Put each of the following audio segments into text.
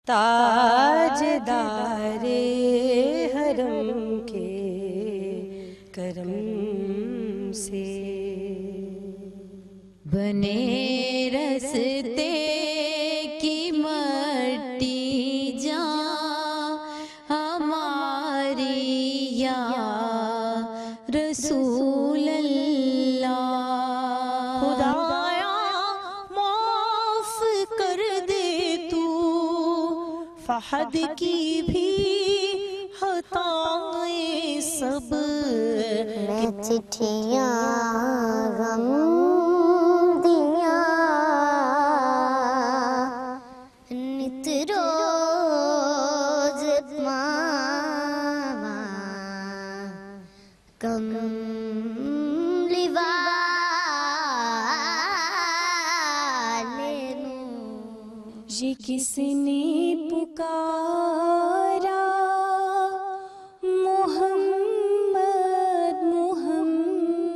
ताजदारे हरम के करम से बने रस्ते की मट्टी जा हमारी या रसूल अल्लाह। खुदाया माफ कर दे तू फहद की भी हताएं सब। मैं चिट्ठियाँ गम दिया नित रोज मावा कम लिवा ये किसने पुकारा मोहम्मद मोहम्मद,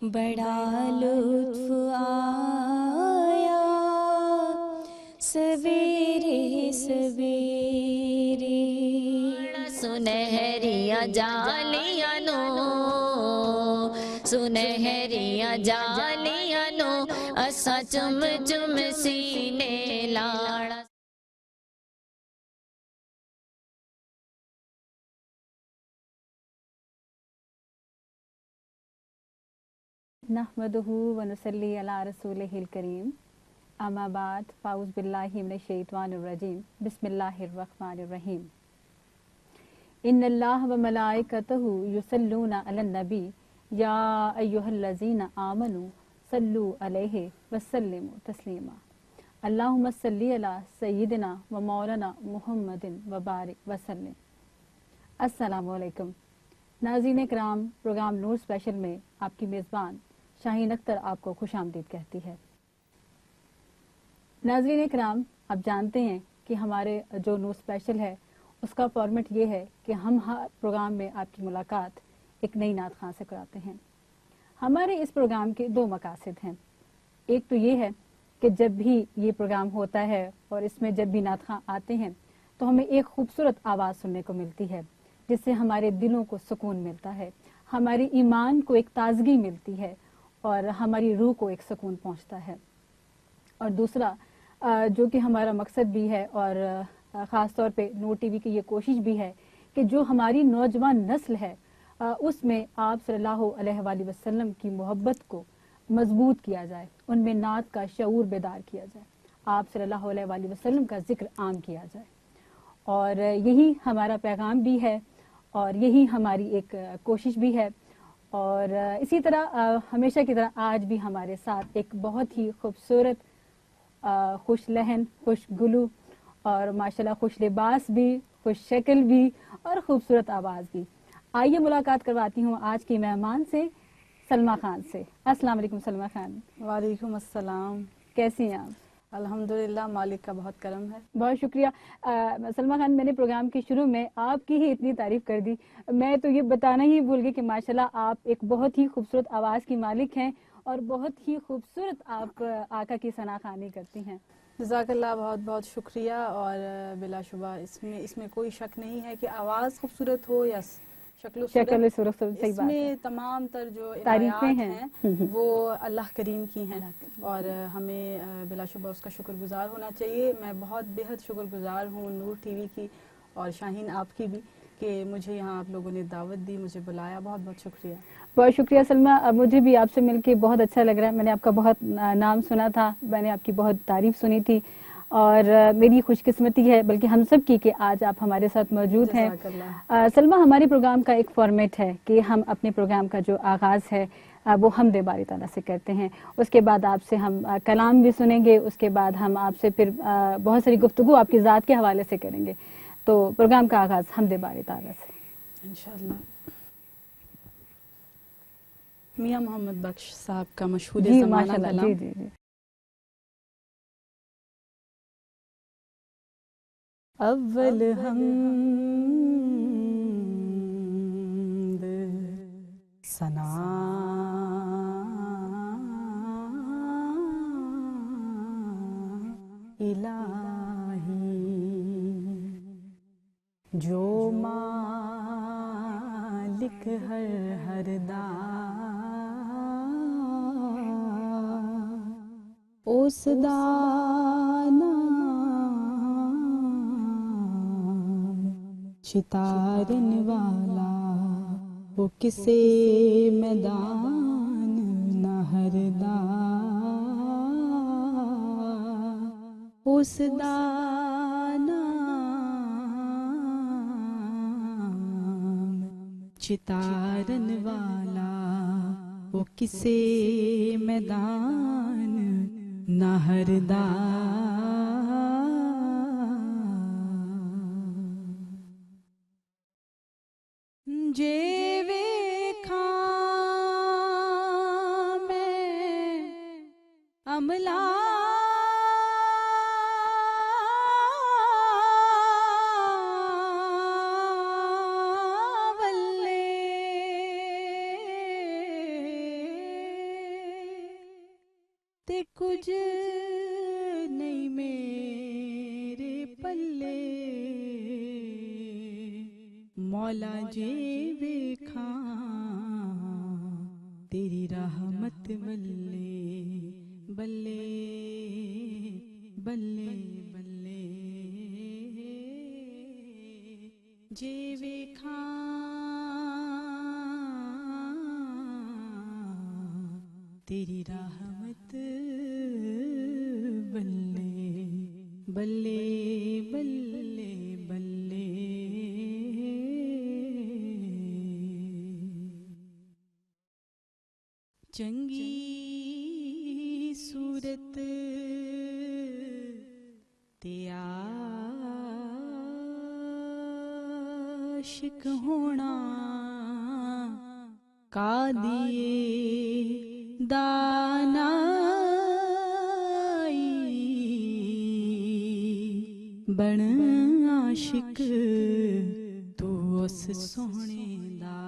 बड़ा लुत्फ आया सवेरे सवेरे। सुनहरिया जालिया नो सुनहरिया जालिया नो असा चुम चुम सीने लाड़ा। नहमदुहु व नसल्ली अला रसूलिहिल करीम। अम्मा बाद फ़ाउज़ बिल्लाहि मिनश शैतानिर रजीम। बिस्मिल्लाहिर रहमानिर रहीम। इन्नल्लाह व मलाइकतहु युसल्लूना अलन नबी या अय्युहल्लज़ीना आमनू सल्लू अलैहि व सल्लिमू तस्लीमा। अल्लाहुम्मा सल्ली अला सय्यिदिना व मौलाना मुहम्मदिन व बारिक व सल्लिम। अस्सलामु अलैकुम नाज़रीन कराम, प्रोग्राम नूर स्पेशल में आपकी मेज़बान शाहीन अख्तर आपको खुशामदीद कहती है। नाज़रीन कराम, आप जानते हैं कि हमारे जो नूर स्पेशल है उसका फॉर्मेट ये है कि हम हर प्रोग्राम में आपकी मुलाकात एक नई नात खां से कराते हैं। हमारे इस प्रोग्राम के दो मकासद हैं। एक तो ये है कि जब भी ये प्रोग्राम होता है और इसमें जब भी नात खां आते हैं तो हमें एक खूबसूरत आवाज़ सुनने को मिलती है जिससे हमारे दिलों को सुकून मिलता है, हमारी ईमान को एक ताजगी मिलती है और हमारी रूह को एक सुकून पहुंचता है। और दूसरा जो कि हमारा मकसद भी है और ख़ास तौर पे नूर टीवी की ये कोशिश भी है कि जो हमारी नौजवान नस्ल है उसमें आप सल्लल्लाहु अलैहि वसल्लम की मोहब्बत को मजबूत किया जाए, उनमें नात का शऊर बेदार किया जाए, आप सल्लल्लाहु अलैहि वसल्लम का जिक्र आम किया जाए। और यही हमारा पैगाम भी है और यही हमारी एक कोशिश भी है। और इसी तरह हमेशा की तरह आज भी हमारे साथ एक बहुत ही खूबसूरत खुश लहन, खुश गुलू और माशाल्लाह खुश लिबास भी, खुश शक्ल भी और खूबसूरत आवाज़ भी। आइए मुलाकात करवाती हूँ आज की मेहमान से, सलमा खान से। अस्सलाम वालेकुम सलमा खान। वालेकुम अस्सलाम। कैसी हैं आप? अल्हम्दुलिल्लाह, मालिक का बहुत करम है। बहुत शुक्रिया। सलमा खान, मैंने प्रोग्राम के शुरू में आपकी ही इतनी तारीफ़ कर दी, मैं तो ये बताना ही भूल गई कि माशाल्लाह आप एक बहुत ही खूबसूरत आवाज़ की मालिक हैं और बहुत ही खूबसूरत आप आका की सनाखानी करती हैं। जज़ाकल्लाह, बहुत बहुत शुक्रिया। और बिलाशुबा इसमें कोई शक नहीं है कि आवाज़ खूबसूरत हो या शक्ल सूरत, सही बात है। इसमें तमाम तर जो तारीफ़ें इनायात हैं वो अल्लाह करीम की हैं और हमें बिलाशुबा उसका शुक्रगुजार होना चाहिए। मैं बहुत बेहद शुक्रगुजार हूँ नूर टीवी की और शाहीन आपकी भी कि मुझे यहाँ आप लोगों ने दावत दी, मुझे बुलाया। बहुत बहुत शुक्रिया। बहुत शुक्रिया सलमा, मुझे भी आपसे मिलके बहुत अच्छा लग रहा है। मैंने आपका बहुत नाम सुना था, मैंने आपकी बहुत तारीफ़ सुनी थी और मेरी खुशकिस्मती है बल्कि हम सब की कि आज आप हमारे साथ मौजूद हैं। सलमा, हमारे प्रोग्राम का एक फॉर्मेट है कि हम अपने प्रोग्राम का जो आगाज़ है वो हमदे बारी ताला से करते हैं, उसके बाद आपसे हम कलाम भी सुनेंगे, उसके बाद हम आपसे फिर बहुत सारी गुफ्तगू आपकी ज़ात के हवाले से करेंगे। तो प्रोग्राम का आगाज़ हमदे बारी ताला से इंशाअल्लाह। मियां मोहम्मद बख्श साहब का मशहूर जी ज़माना माशाल्लाह। कलाम। जी जी जी। अव्वल हमद सना इलाही, जो मालिक हर दा उस दा नाम चितारन वाला, वो किसे मैदान न हरदा उस दा नाम चितारन वाला, वो किसे मैदान न हरदा। जे वेखां मैं अमला वल्ले, ते कुछ नहीं मेरे पल्ले, मौला जे वेखां तेरी रहमत बल्ले बल्ले बल्ले बल्ले, जे वेखां तेरी रहमत बल्ले बल्ले बल्ले बल्ले। चंगी सूरत ते आशिक होना, का दिए दानाई, बन आशिक तू उस सोहने दा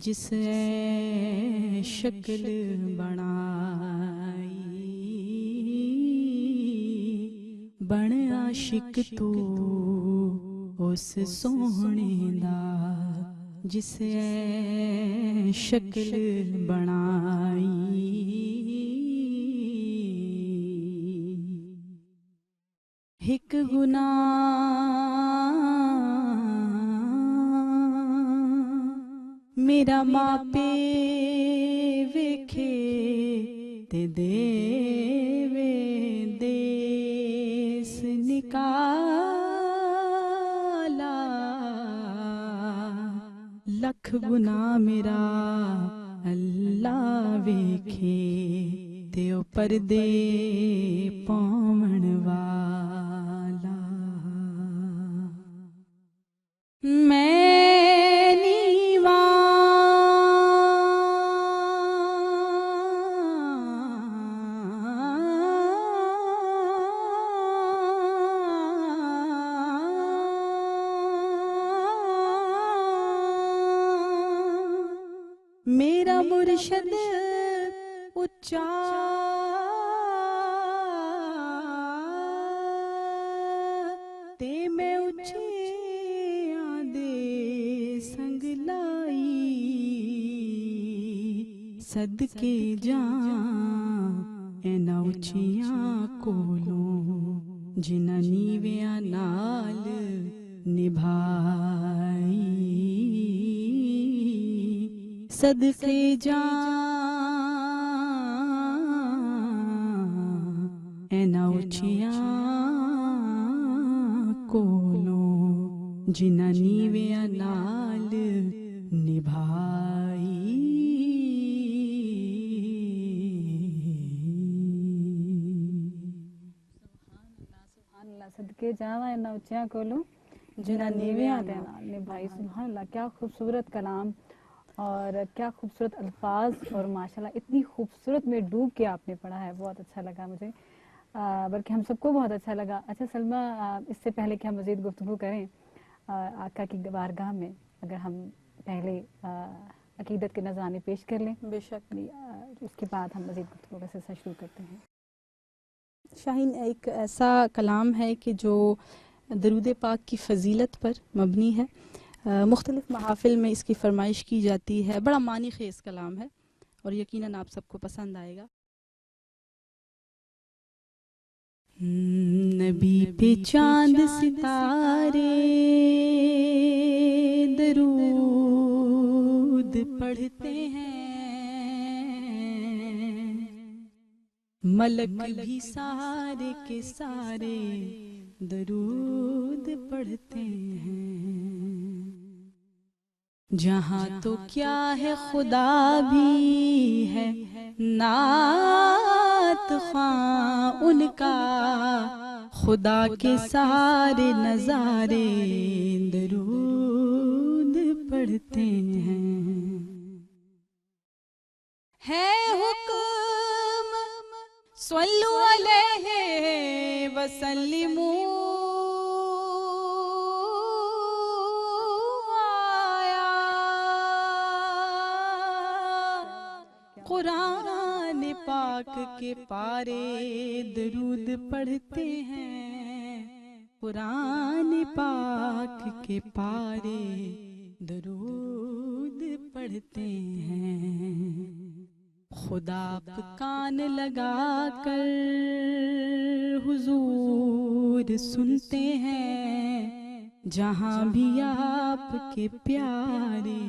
जिस शक्ल बनाई, बन आशिक तू उस सोहने दा जिस शक्ल बनाई। हिक गुनाह मेरा मापे वेखे, ते देवे देस निकाला, लख गुनाह मेरा अल्लाह वेखे, ते ओ पर्दे पावण वाला। मैं नीवा मेरा मुर्शद उच्चा, ते मैं उच्चियां दे संग लाई, सदके जां एना उच्चियां कोलों जिन्हां नीवियां नाल निभाई, सदके जां एना उच्चियां कोलों जिन्हां नीवियां नाल निभाई। सदके जावा इन्ना उच्चियां कोलों जिन्हां नीवियां दे नाल निभाई। सुभान अल्लाह, क्या खूबसूरत कलाम और क्या खूबसूरत अल्फाज, और माशाल्लाह इतनी खूबसूरत में डूब के आपने पढ़ा है, बहुत अच्छा लगा मुझे, बल्कि हम सबको बहुत अच्छा लगा। अच्छा सलमा, इससे पहले कि हम मज़ीद गुफ्तगू करें आका की बारगाह में, अगर हम पहले अकीदत के नज़राने पेश कर लें। बेशक। उसके बाद हम मज़ीद गुफ्तगू का सिलसिला शुरू करते हैं। शाहीन, एक ऐसा कलाम है कि जो दरूद पाक की फ़जीलत पर मबनी है। मुख्तलिफ महाफिल में इसकी फरमाइश की जाती है। बड़ा मानी ख़ेज़ कलाम है और यकीनन आप सबको पसंद आएगा। नबी पे चांद सितारे दरूद पढ़ते हैं, मलक भी सारे के सारे दरूद पढ़ते हैं। जहाँ तो क्या है खुदा भी है नात ख़्वां उनका, खुदा के सारे नज़ारे दरूद पढ़ते हैं। है हुक्म सल्लु अलैहि वसल्लिमू आया, कुरान पाक के पारे दरूद पढ़ते हैं, कुरान पाक के पारे दरूद पढ़ते हैं। खुदा कान लगा कर हुजूर सुनते हैं, जहाँ भी आपके प्यारे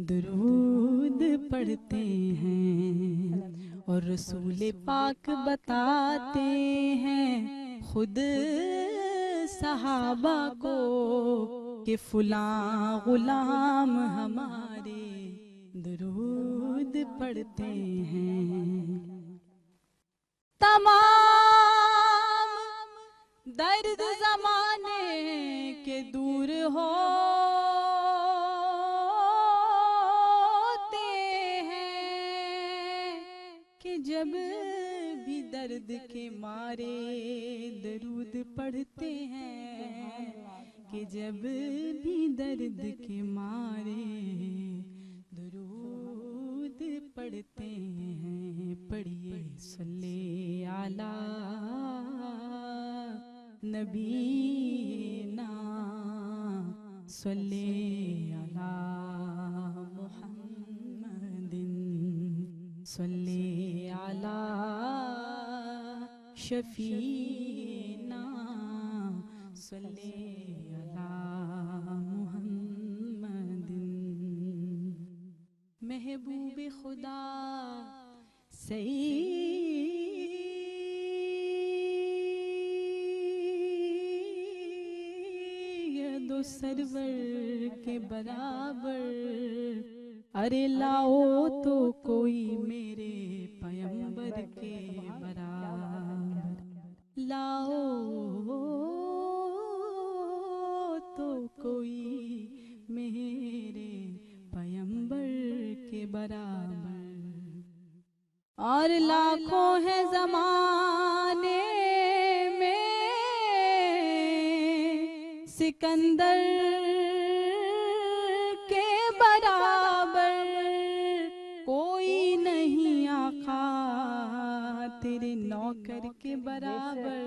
दरूद पढ़ते हैं। और रसूल पाक बताते हैं खुद सहाबा को कि फुलां गुलाम हमारे दरूद पढ़ते हैं। तमाम दर्द ज़माने के दूर होते हैं कि जब भी दर्द के मारे दरूद पढ़ते हैं, कि जब भी दर्द के मारे दरूद पढ़ते हैं। पढ़िए सल्ले आला नबीना सल्ले आला मुहम्मदिन सल्ले आला शफीना सल्ले आला मुहम्मदिन। महबूब खुदा सैयदो सरवर के बराबर, अरे लाओ तो कोई मेरे पैगंबर के बराबर, लाओ तो कोई मेरे पैगंबर के बराबर। और लाखों है ज़माने में सिकंदर के बराबर, कोई नहीं आका तेरे नौकर के बराबर,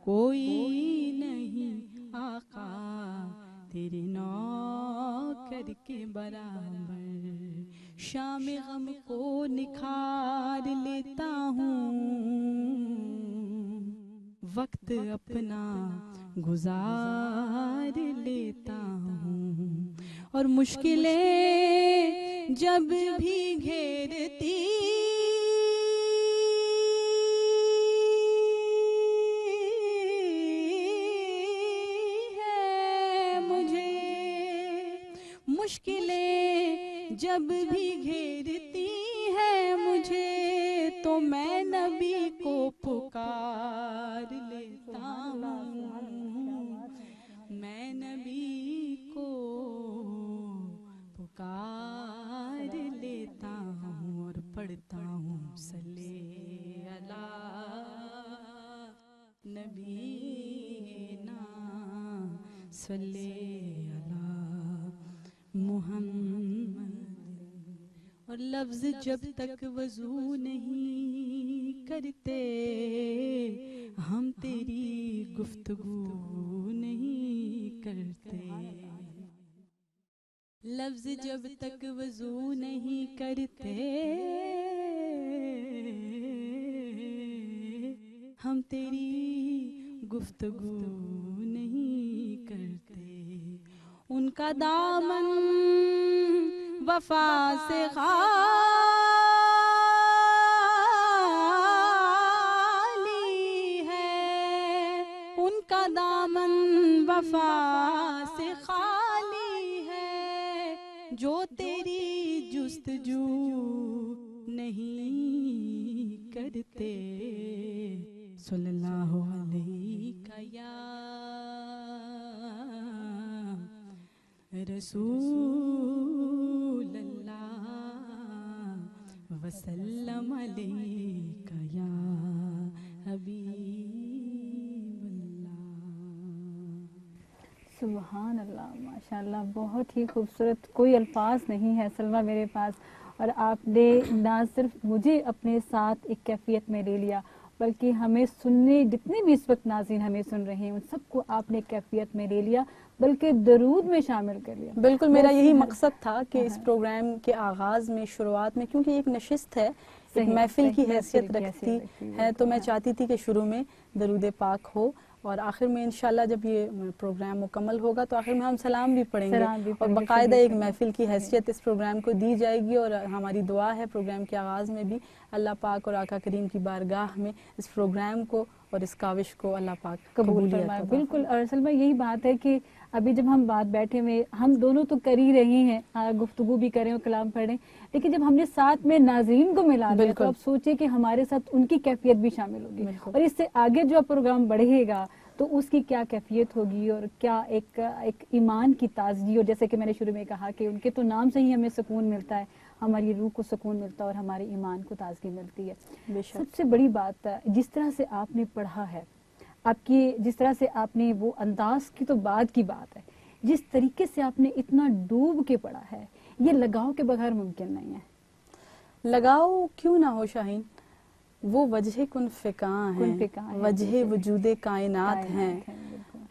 कोई नहीं आका तेरे नौकर के बराबर। शाम गम को निखार लेता हूँ, वक्त अपना गुजार लेता हूँ। और मुश्किलें जब भी घेरती है मुझे, मुश्किलें जब भी घेरती है मुझे, तो मैं नबी को पुकार लेता हूँ, मैं नबी को पुकार लेता हूँ। और पढ़ता हूँ सल्ले अला नबीना सल्ले अला मुहम्मद। और लफ्ज जब तक वजू नहीं करते, हम तेरी गुफ्तगू नहीं करते। लफ्ज जब तक वजू नहीं करते, हम तेरी गुफ्तगू नहीं करते। उनका दामन वफा से खाली है, उनका दामन वफा से खाली है, जो तेरी जुस्तजू नहीं करते। सल्लल्लाहु अलैहि या रसूल अल्लाह वसल्लम अलैका या हबीबल्लाह। सुभान अल्लाह, माशाल्लाह, बहुत ही खूबसूरत, कोई अल्फाज नहीं है सलमा मेरे पास। और आपने ना सिर्फ मुझे अपने साथ एक कैफियत में ले लिया, बल्कि हमें सुनने, जितने भी इस वक्त नाज़रीन हमें सुन रहे हैं, उन सबको आपने कैफियत में ले लिया, बल्कि दरूद में शामिल कर लिया। बिल्कुल, मेरा यही मकसद था कि इस प्रोग्राम के आगाज़ में, शुरुआत में, क्योंकि एक नशिस्त है, एक महफिल की हैसियत रखती है, तो मैं चाहती थी कि शुरू में दरूद पाक हो और आखिर में इंशाल्लाह जब ये प्रोग्राम मुकम्मल होगा तो आखिर में हम सलाम भी पढ़ेंगे और बाकायदा एक महफिल की हैसियत इस प्रोग्राम को दी जाएगी। और हमारी दुआ है प्रोग्राम के आगाज़ में भी अल्लाह पाक और आका करीम की बारगाह में इस प्रोग्राम को और इस काविश को अल्लाह पाक कबूल फरमाए। बिल्कुल, और असल में यही बात है कि अभी जब हम बात बैठे हुए, हम दोनों तो कर ही रहे हैं, गुफ्तगू भी करें और कलाम पढ़ें, लेकिन जब हमने साथ में नाज़रीन को मिला लिया तो अब सोचे कि हमारे साथ उनकी कैफियत भी शामिल होगी और इससे आगे जो प्रोग्राम बढ़ेगा तो उसकी क्या कैफियत होगी और क्या एक ईमान की ताजगी। और जैसे कि मैंने शुरू में कहा कि उनके तो नाम से ही हमें सुकून मिलता है, हमारी रूह को सुकून मिलता है और हमारे ईमान को ताजगी मिलती है। सबसे बड़ी बात, जिस तरह से आपने पढ़ा है, आपकी जिस तरह से आपने वो अंदाज की तो बाद की बात है, जिस तरीके से आपने इतना डूब के पढ़ा है, ये लगाव के बगैर मुमकिन नहीं है। लगाव क्यों ना हो शाहीन, वो वजह कुन फिका हैं, वजह वजूदे कायनात हैं,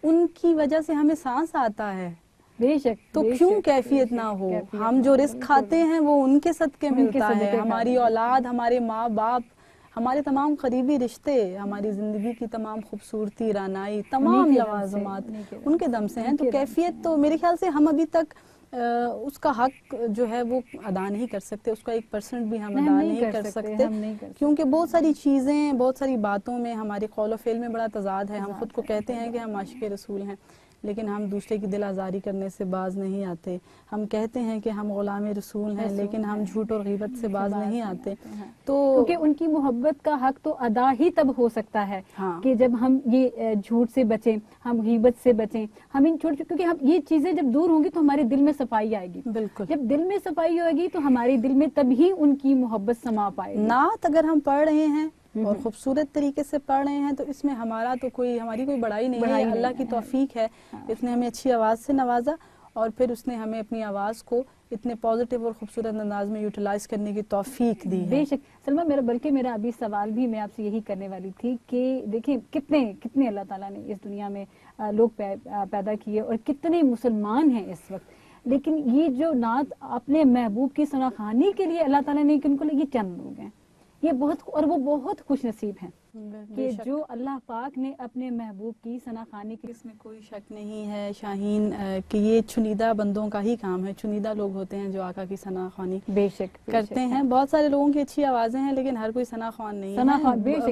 उनकी वजह से हमें सांस आता है। बेशक, तो क्यों कैफियत ना हो। हम जो रिस्क खाते हैं वो उनके सदके मिलता है। हमारी औलाद, हमारे माँ बाप, हमारे तमाम करीबी रिश्ते, हमारी जिंदगी की तमाम खूबसूरती, रानाई, तमाम लवाजमात उनके दम से हैं। तो कैफियत तो मेरे ख्याल से हम अभी तक उसका हक जो है वो अदा नहीं कर सकते, उसका 1% भी हम अदा नहीं कर सकते, क्योंकि बहुत सारी चीज़ें, बहुत सारी बातों में हमारे कौल और फेल में बड़ा तजाद है। हम खुद को कहते हैं कि हम आशिक रसूल हैं, लेकिन हम दूसरे की दिल आज़ारी करने से बाज नहीं आते। हम कहते हैं कि हम गुलाम रसूल हैं, लेकिन हम झूठ और गीबत से बाज नहीं आते। तो क्योंकि उनकी मोहब्बत का हक तो अदा ही तब हो सकता है कि जब हम ये झूठ से बचें, हम गीबत से बचें, हम इन छोटे, क्योंकि हम ये चीजें जब दूर होंगी तो हमारे दिल में सफाई आएगी। बिल्कुल, जब दिल में सफाई होगी तो हमारे दिल में तभी उनकी मोहब्बत समा पाएगी। नात अगर हम पढ़ रहे हैं और खूबसूरत तरीके से पढ़ रहे हैं तो इसमें हमारा तो हमारी कोई बड़ाई नहीं है, अल्लाह की तौफीक है। उसने हमें अच्छी आवाज़ से नवाजा और फिर उसने हमें अपनी आवाज़ को इतने पॉजिटिव और खूबसूरत अंदाज में यूटिलाइज करने की तौफीक दी है। बेशक सलमा, मेरा अभी सवाल भी मैं आपसे यही करने वाली थी कि देखिए कितने अल्लाह ताला ने इस दुनिया में लोग पैदा किए और कितने मुसलमान हैं इस वक्त, लेकिन ये जो नात अपने महबूब की सनाखानी के लिए अल्लाह ताला ने उनको ये चंद लोग हैं, ये बहुत, और वो बहुत खुश नसीब हैं कि जो अल्लाह पाक ने अपने महबूब की सनाखानी की। इसमें कोई शक नहीं है शाहीन कि ये चुनिदा बंदों का ही काम है, चुनिदा लोग होते हैं जो आका की सनाखानी बेशक करते हैं। बहुत सारे लोगों की अच्छी आवाजें हैं लेकिन हर कोई सनाखान नहीं है,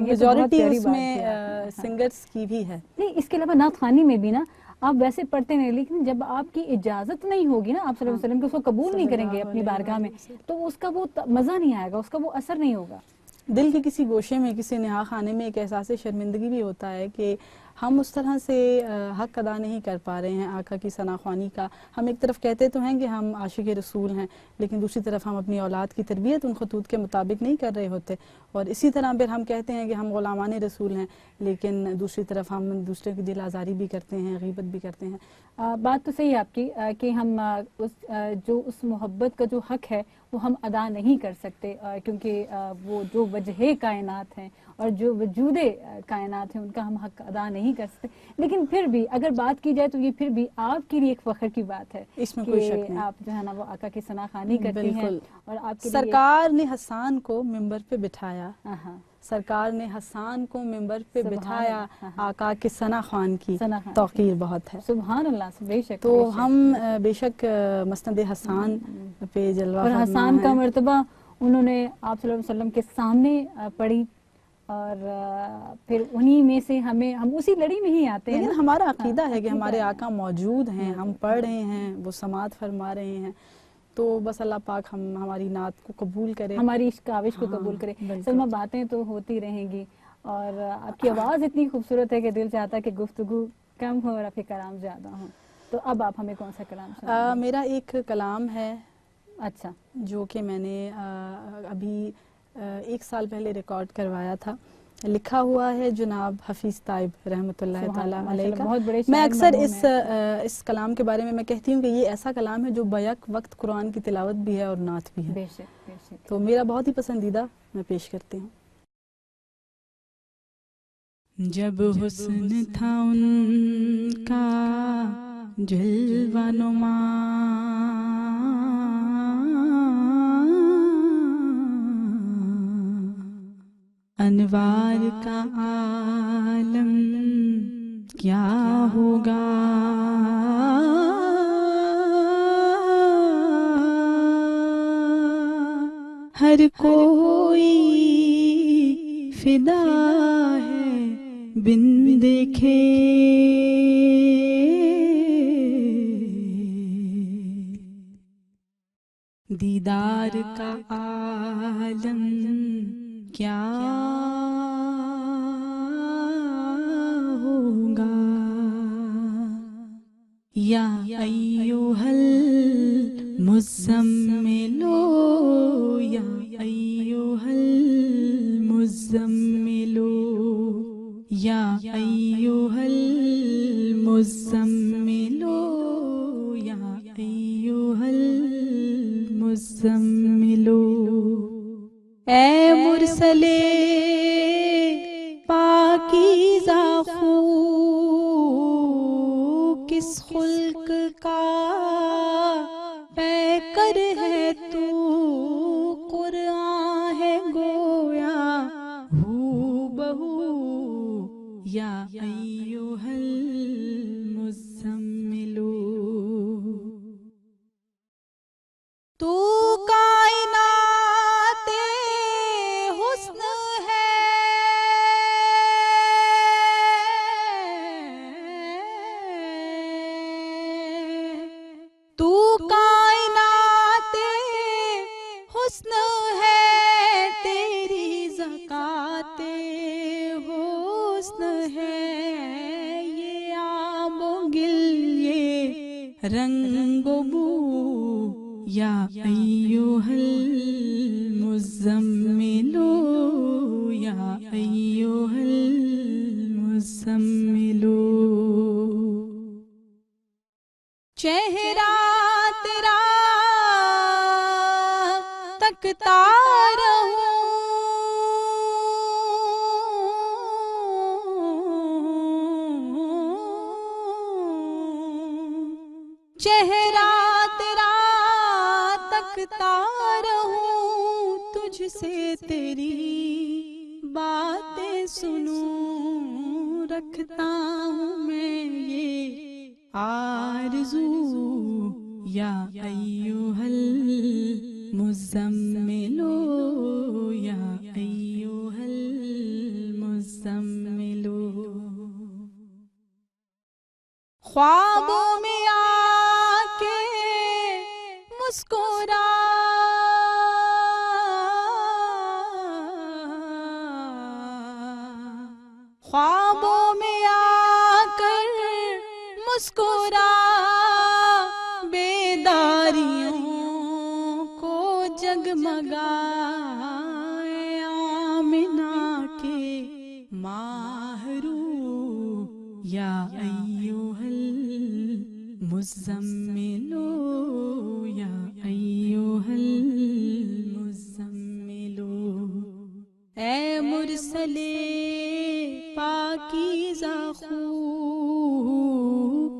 मेजॉरिटी उसमें सिंगर्स की भी है। नहीं, इसके अलावा नात खानी में भी ना आप वैसे पढ़ते नहीं, लेकिन जब आपकी इजाजत नहीं होगी ना, आप सल्लल्लाहु अलैहि वसल्लम को उसको कबूल नहीं करेंगे अपनी बारगाह में, तो उसका वो मजा नहीं आएगा, उसका वो असर नहीं होगा। दिल के किसी गोशे में, किसी नेहा खाने में एक एहसास शर्मिंदगी भी होता है कि हम उस तरह से हक अदा नहीं कर पा रहे हैं आका की सनाख्वानी का। हम एक तरफ कहते तो हैं कि हम आशिक रसूल हैं, लेकिन दूसरी तरफ हम अपनी औलाद की तरबियत उन खतूत के मुताबिक नहीं कर रहे होते। और इसी तरह फिर हम कहते हैं कि हम गुलामान रसूल हैं, लेकिन दूसरी तरफ हम दूसरे की दिल आज़ारी भी करते हैं, गीबत भी करते हैं। बात तो सही है आपकी कि हम उस मोहब्बत का जो हक है तो हम अदा नहीं कर सकते, क्योंकि वो जो वजह कायनात हैं और जो वजूदे कायनात हैं उनका हम हक अदा नहीं कर सकते। लेकिन फिर भी अगर बात की जाए तो ये फिर भी आपके लिए एक फख्र की बात है, इसमें कोई शक नहीं। आप जो है ना वो आका की सनाखानी करती हैं बिल्कुल। और आपके सरकार ने हसन को मिंबर पे बिठाया, हाँ, सरकार ने हसन को मिंबर पे सुभान बिठाया, अल्लाह, हाँ। आका के सना खान की सना खान तौकीर बहुत है। सुभान अल्लाह, बेशक। तो बेशक। हम बेशक मसनद हसन पे जलवा और फरमा हसन का हैं। मर्तबा उन्होंने आप सल्लल्लाहु अलैहि वसल्लम के सामने पढ़ी और फिर उन्हीं में से हम उसी लड़ी में ही आते हैं लेकिन ना। हमारा अकीदा है कि अकीदा हमारे है। आका मौजूद हैं, हम पढ़ रहे हैं, वो समात फरमा रहे हैं, तो बस अल्लाह पाक हमारी नात को कबूल करे, हमारी इस काविश को हाँ, कबूल करे। बिल्कुल। सलमा, बातें तो होती रहेंगी और आपकी आवाज़ इतनी खूबसूरत है कि दिल चाहता है कि गुफ्तगू कम हो और आपके कलाम ज़्यादा हो। तो अब आप हमें कौन सा कलाम सुनाएंगे? मेरा एक कलाम है अच्छा, जो कि मैंने अभी 1 साल पहले रिकॉर्ड करवाया था, लिखा हुआ है जनाब हफीज़ ताइब रहमतुल्लाह ताला अलैह का। बहुत बड़े मैं शायर अक्सर मरहूम हैं। इस कलाम के बारे में मैं कहती हूँ कि ये ऐसा कलाम है जो बैक वक्त कुरान की तिलावत भी है और नात भी है। बेशक बेशक। तो मेरा बहुत ही पसंदीदा मैं पेश करती हूँ। जब हुस्न था उनका जलवा नुमा, अनवार का आलम क्या होगा, हर कोई फिदा है बिन देखे, दीदार का आलम क्या होगा, या अय्युहल मुज़म्मिलो, या अय्युहल मुज़म्मिलो, या अय्युहल मुज़म्मिलो, या अय्युहल मुज़म्मिलो। ए मुरसले पाकीज़ा खूब किस खुल्क का पैकर है तू, कुरान है गोया हूबहू, या अय्युहल मुज़म्मिलो। तू कायनाते हुस्न है, तू कायनाते हुस्न है, तेरी ज़काते हुस्न है, ये आबो गिल ये रंगो बू, या अय्युहल मुज़म्मिलो, या अय्युहल मुज़म्मिलो। चेहरा तेरा तकता रहूं, चेहरा तेरा तकता रहूं, तुझसे तेरी बातें सुनूं, रखता हूँ मैं ये आरज़ू, या अय्युहल मुज़म्मिलो, या अय्युहल मुज़म्मिलो। ख्वाबों में आके मुस्कुरा, ख्वाबों में आकर मुस्कुरा, बेदारियों को जगमगाए, आमिना के माहरू, या अय्युहल मुज़म्मिलो, या अय्युहल खू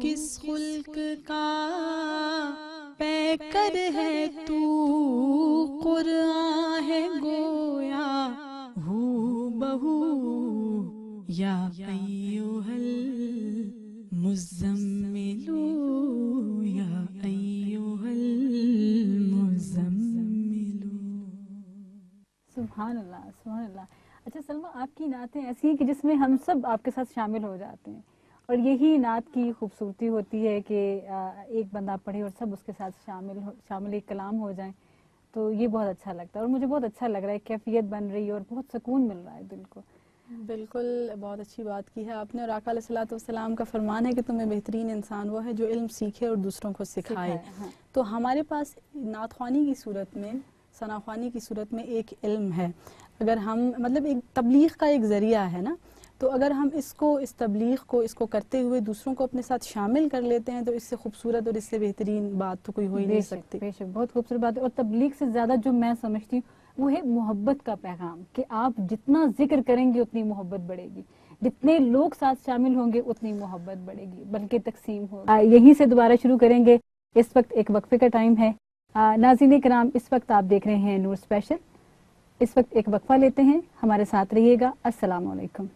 किस खुल्क का पैकर है तू, कुरान है गोया हू बहू या अय्युहल मुज़म्मिलू, या अय्युहल मुज़म्मिलू। सुभान अल्लाह, सुभान अल्लाह। अच्छा सलमा, आपकी नातें ऐसी हैं कि जिसमें हम सब आपके साथ शामिल हो जाते हैं, और यही नात की खूबसूरती होती है कि एक बंदा पढ़े और सब उसके साथ शामिल एक कलाम हो जाएं, तो ये बहुत अच्छा लगता है। और मुझे बहुत अच्छा लग रहा है, कैफियत बन रही है और बहुत सुकून मिल रहा है दिल को। बिल्कुल, बहुत अच्छी बात की है आपने। और आका अलैहिस्सलातु वस्सलाम का फरमान है कि तुम्हें बेहतरीन इंसान वो है जो इल्म सीखे और दूसरों को सिखाए। हाँ। तो हमारे पास नात ख्वानी की सूरत में, सना ख्वानी की सूरत में एक इल्म है। अगर हम मतलब एक तबलीग का एक ज़रिया है ना, तो अगर हम इसको, इस तबलीग को, इसको करते हुए दूसरों को अपने साथ शामिल कर लेते हैं, तो इससे खूबसूरत और इससे बेहतरीन बात तो कोई हो ही नहीं सकती। बेशक, बहुत खूबसूरत बात है। और तबलीग से ज़्यादा जो मैं समझती हूँ वो है मोहब्बत का पैगाम, कि आप जितना जिक्र करेंगे उतनी मोहब्बत बढ़ेगी, जितने लोग साथ शामिल होंगे उतनी मोहब्बत बढ़ेगी, बल्कि तकसीम होगी। यहीं से दोबारा शुरू करेंगे। इस वक्त एक वक्फे का टाइम है। नाज़रीन किराम, इस वक्त आप देख रहे हैं नूर स्पेशल। इस वक्त एक वक्फा लेते हैं, हमारे साथ रहिएगा। अस्सलाम वालेकुम।